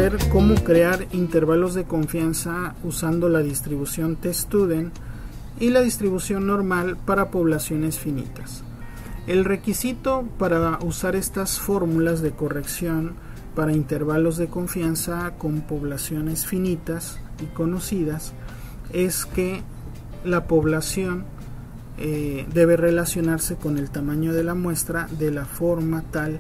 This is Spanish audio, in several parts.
ver cómo crear intervalos de confianza usando la distribución t-student y la distribución normal para poblaciones finitas. El requisito para usar estas fórmulas de corrección para intervalos de confianza con poblaciones finitas y conocidas es que la población debe relacionarse con el tamaño de la muestra de la forma tal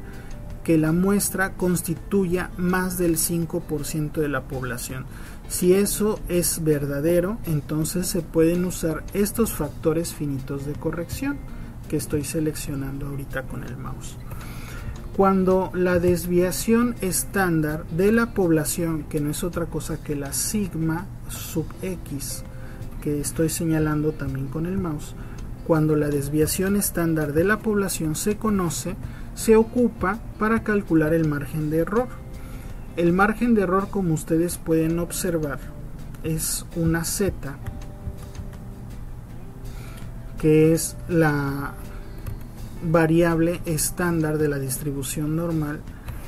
que la muestra constituya más del 5% de la población. Si eso es verdadero, entonces se pueden usar estos factores finitos de corrección que estoy seleccionando ahorita con el mouse. Cuando la desviación estándar de la población, que no es otra cosa que la sigma sub x, que estoy señalando también con el mouse, cuando la desviación estándar de la población se conoce, se ocupa para calcular el margen de error. El margen de error, como ustedes pueden observar, es una z, que es la variable estándar de la distribución normal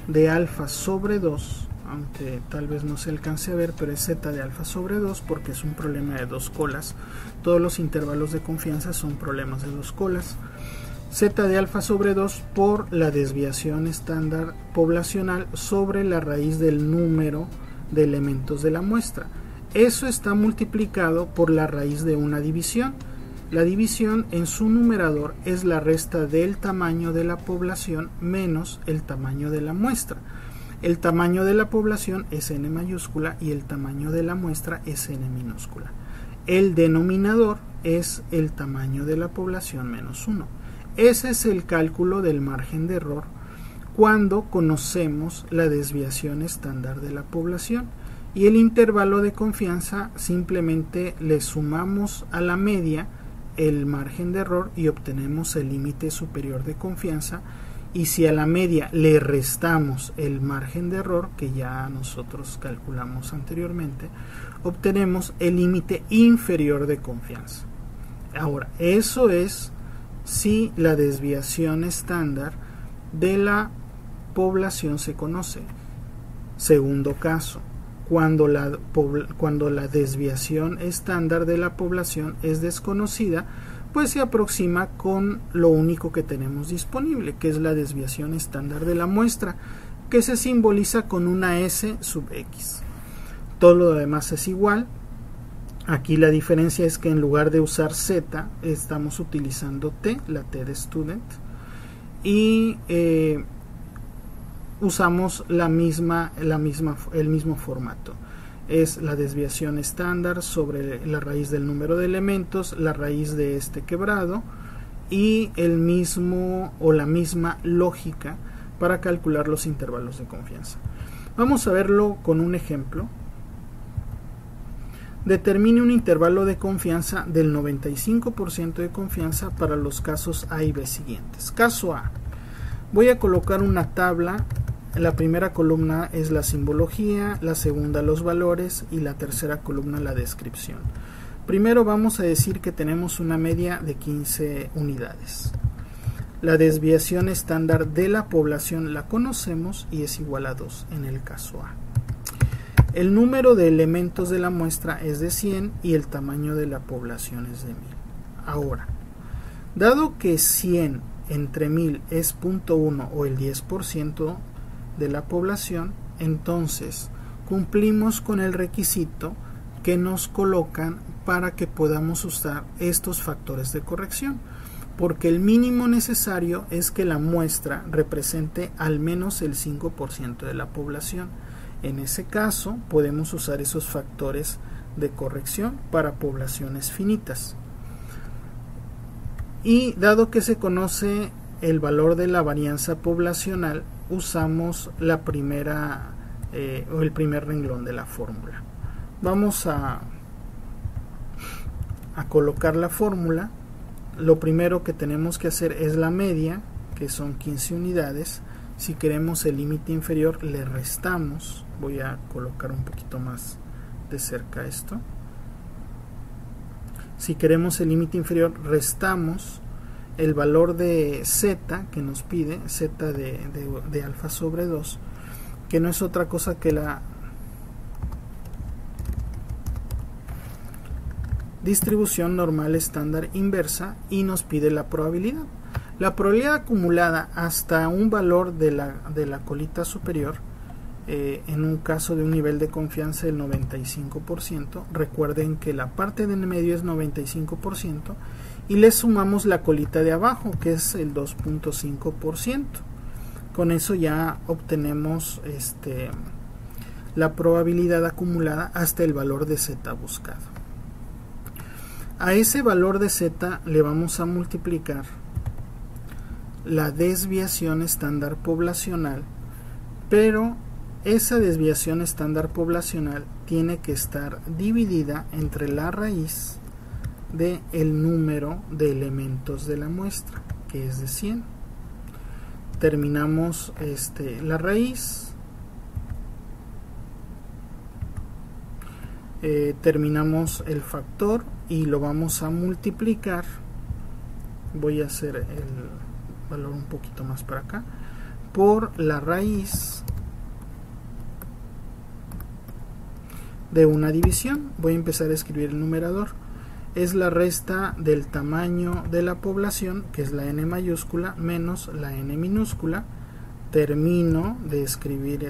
de alfa sobre 2, aunque tal vez no se alcance a ver, pero es z de alfa sobre 2 porque es un problema de dos colas. Todos los intervalos de confianza son problemas de dos colas. Z de alfa sobre 2 por la desviación estándar poblacional sobre la raíz del número de elementos de la muestra. Eso está multiplicado por la raíz de una división. La división en su numerador es la resta del tamaño de la población menos el tamaño de la muestra. El tamaño de la población es n mayúscula y el tamaño de la muestra es n minúscula. El denominador es el tamaño de la población menos 1. Ese es el cálculo del margen de error cuando conocemos la desviación estándar de la población, y el intervalo de confianza simplemente le sumamos a la media el margen de error y obtenemos el límite superior de confianza, y si a la media le restamos el margen de error que ya nosotros calculamos anteriormente, obtenemos el límite inferior de confianza. Ahora, eso es si la desviación estándar de la población se conoce. Segundo caso, cuando la desviación estándar de la población es desconocida, pues se aproxima con lo único que tenemos disponible, que es la desviación estándar de la muestra, que se simboliza con una S sub x. Todo lo demás es igual. Aquí la diferencia es que en lugar de usar z, estamos utilizando t, la t de student, y usamos el mismo formato. Es la desviación estándar sobre la raíz del número de elementos, la raíz de este quebrado, y el mismo o la misma lógica para calcular los intervalos de confianza. Vamos a verlo con un ejemplo. Determine un intervalo de confianza del 95% de confianza para los casos A y B siguientes. Caso A. Voy a colocar una tabla. La primera columna es la simbología, la segunda los valores y la tercera columna la descripción. Primero vamos a decir que tenemos una media de 15 unidades. La desviación estándar de la población la conocemos y es igual a 2 en el caso A. El número de elementos de la muestra es de 100 y el tamaño de la población es de 1000. Ahora, dado que 100 entre 1000 es 0.1 o el 10% de la población, entonces cumplimos con el requisito que nos colocan para que podamos usar estos factores de corrección, porque el mínimo necesario es que la muestra represente al menos el 5% de la población. En ese caso podemos usar esos factores de corrección para poblaciones finitas. Y dado que se conoce el valor de la varianza poblacional, usamos la primera o el primer renglón de la fórmula. Vamos a colocar la fórmula. Lo primero que tenemos que hacer es la media, que son 15 unidades. Si queremos el límite inferior, le restamos. Voy a colocar un poquito más de cerca esto. Si queremos el límite inferior, restamos el valor de z que nos pide, z de alfa sobre 2, que no es otra cosa que la distribución normal estándar inversa y nos pide la probabilidad. La probabilidad acumulada hasta un valor de la colita superior, en un caso de un nivel de confianza del 95%, recuerden que la parte de en medio es 95%, y le sumamos la colita de abajo, que es el 2.5%. Con eso ya obtenemos la probabilidad acumulada hasta el valor de z buscado. A ese valor de z le vamos a multiplicar la desviación estándar poblacional, pero esa desviación estándar poblacional tiene que estar dividida entre la raíz de el número de elementos de la muestra, que es de 100. Terminamos la raíz, terminamos el factor y lo vamos a multiplicar. Voy a hacer el valor un poquito más para acá, por la raíz de una división. Voy a empezar a escribir el numerador. Es la resta del tamaño de la población, que es la n mayúscula, menos la n minúscula. Termino de escribir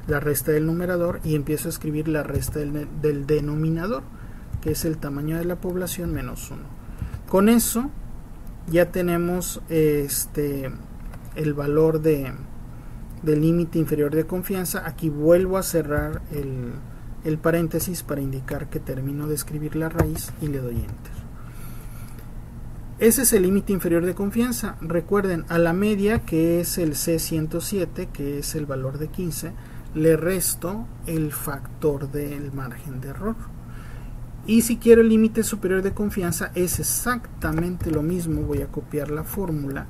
la resta del numerador y empiezo a escribir la resta del denominador, que es el tamaño de la población menos 1. Con eso ya tenemos el valor del límite inferior de confianza. Aquí vuelvo a cerrar el paréntesis para indicar que termino de escribir la raíz y le doy enter. Ese es el límite inferior de confianza. Recuerden, a la media, que es el C107, que es el valor de 15, le resto el factor del margen de error. Y si quiero el límite superior de confianza, es exactamente lo mismo. Voy a copiar la fórmula,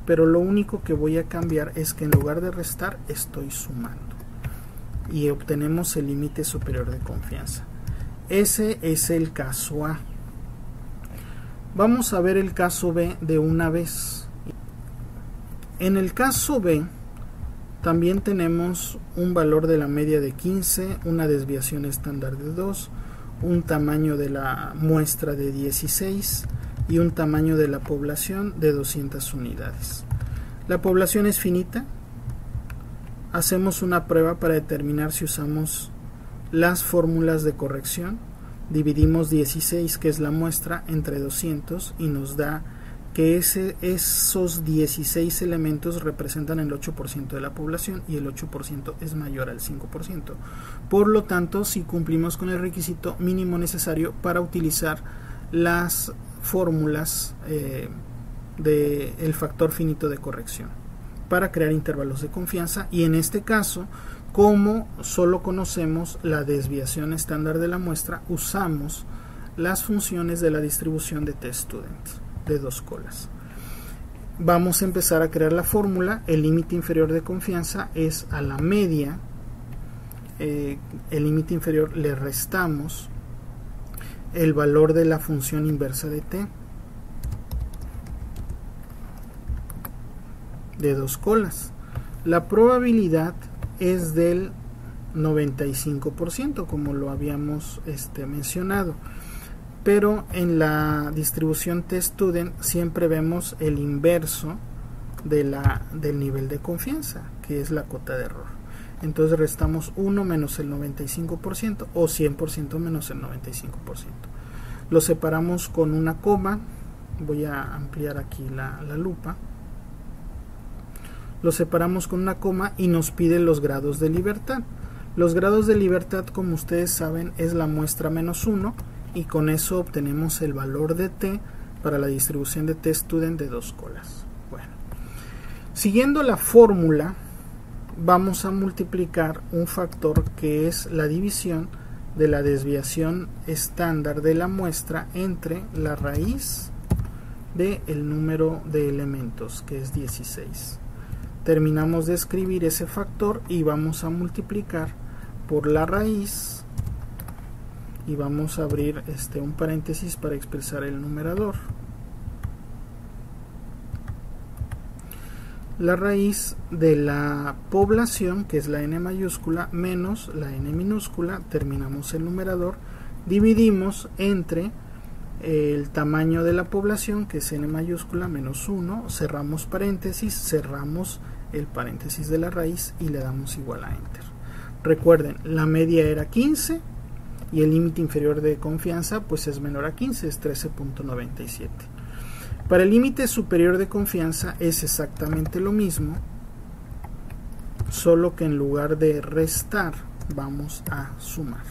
pero lo único que voy a cambiar es que en lugar de restar estoy sumando y obtenemos el límite superior de confianza. Ese es el caso A. Vamos a ver el caso B de una vez. En el caso B también tenemos un valor de la media de 15, una desviación estándar de 2, un tamaño de la muestra de 16 y un tamaño de la población de 200 unidades. La población es finita. Hacemos una prueba para determinar si usamos las fórmulas de corrección. Dividimos 16, que es la muestra, entre 200 y nos da que esos 16 elementos representan el 8% de la población y el 8% es mayor al 5%. Por lo tanto, si cumplimos con el requisito mínimo necesario para utilizar las fórmulas del factor finito de corrección para crear intervalos de confianza, y en este caso, como solo conocemos la desviación estándar de la muestra, usamos las funciones de la distribución de t-student de dos colas. Vamos a empezar a crear la fórmula. El límite inferior de confianza es a la media, el límite inferior le restamos el valor de la función inversa de t de dos colas. La probabilidad es del 95%, como lo habíamos mencionado, pero en la distribución t-student siempre vemos el inverso del nivel de confianza, que es la cota de error. Entonces restamos 1 menos el 95% o 100% menos el 95%. Lo separamos con una coma. Voy a ampliar aquí la lupa. Lo separamos con una coma y nos pide los grados de libertad. Los grados de libertad, como ustedes saben, es la muestra menos 1, y con eso obtenemos el valor de t para la distribución de t-student de dos colas. Bueno, siguiendo la fórmula, vamos a multiplicar un factor que es la división de la desviación estándar de la muestra entre la raíz del número de elementos, que es 16. Terminamos de escribir ese factor y vamos a multiplicar por la raíz, y vamos a abrir un paréntesis para expresar el numerador. La raíz de la población, que es la n mayúscula, menos la n minúscula. Terminamos el numerador dividimos entre el tamaño de la población, que es n mayúscula menos 1, cerramos paréntesis, cerramos el paréntesis de la raíz y le damos igual a enter. Recuerden, la media era 15 y el límite inferior de confianza pues es menor a 15, es 13.97. Para el límite superior de confianza es exactamente lo mismo, solo que en lugar de restar vamos a sumar.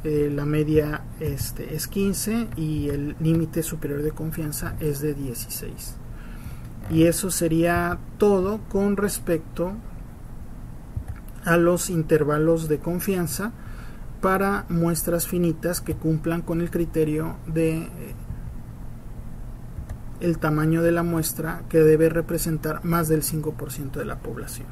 La media es 15 y el límite superior de confianza es de 16. Y eso sería todo con respecto a los intervalos de confianza para muestras finitas que cumplan con el criterio de el tamaño de la muestra, que debe representar más del 5% de la población.